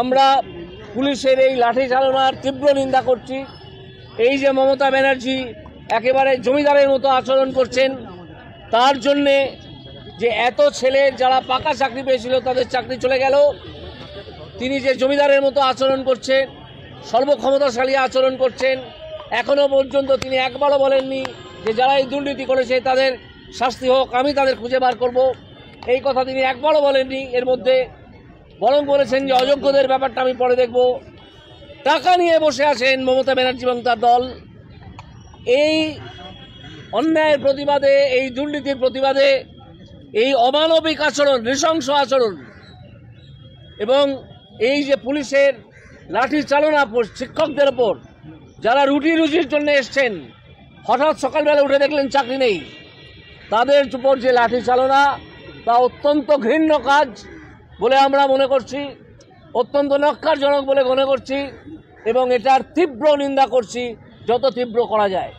আমরা পুলিশের এই লাঠি চালনার তীব্র নিন্দা করছি। এই যে মমতা ব্যানার্জি একেবারে জমিদারের মতো আচরণ করছেন, তার জন্যে যে এত ছেলে যারা পাকা চাকরি পেয়েছিল তাদের চাকরি চলে গেল, তিনি যে জমিদারের মতো আচরণ করছেন, সর্বক্ষমতাশালী আচরণ করছেন, এখনো পর্যন্ত তিনি একবারও বলেননি যে যারা এই দুর্নীতি করেছে তাদের শাস্তি হোক, আমি তাদের খুঁজে বার করব, এই কথা তিনি একবারও বলেননি। এর মধ্যে বরং বলেছেন যে অযোগ্যদের ব্যাপারটা আমি পরে দেখব। টাকা নিয়ে বসে আছেন মমতা ব্যানার্জি এবং তার দল। এই অন্যায়ের প্রতিবাদে, এই দুর্নীতির প্রতিবাদে, এই অমানবিক আচরণ, নৃশংস আচরণ এবং এই যে পুলিশের লাঠি চালনা শিক্ষকদের ওপর, যারা রুটি রুজির জন্য এসছেন, হঠাৎ সকালবেলা উঠে দেখলেন চাকরি নেই, তাদের উপর যে লাঠি চালনা, তা অত্যন্ত ঘৃণ্য কাজ বলে আমরা মনে করছি, অত্যন্ত ন্যক্কারজনক বলে মনে করছি এবং এটার তীব্র নিন্দা করছি, যত তীব্র করা যায়।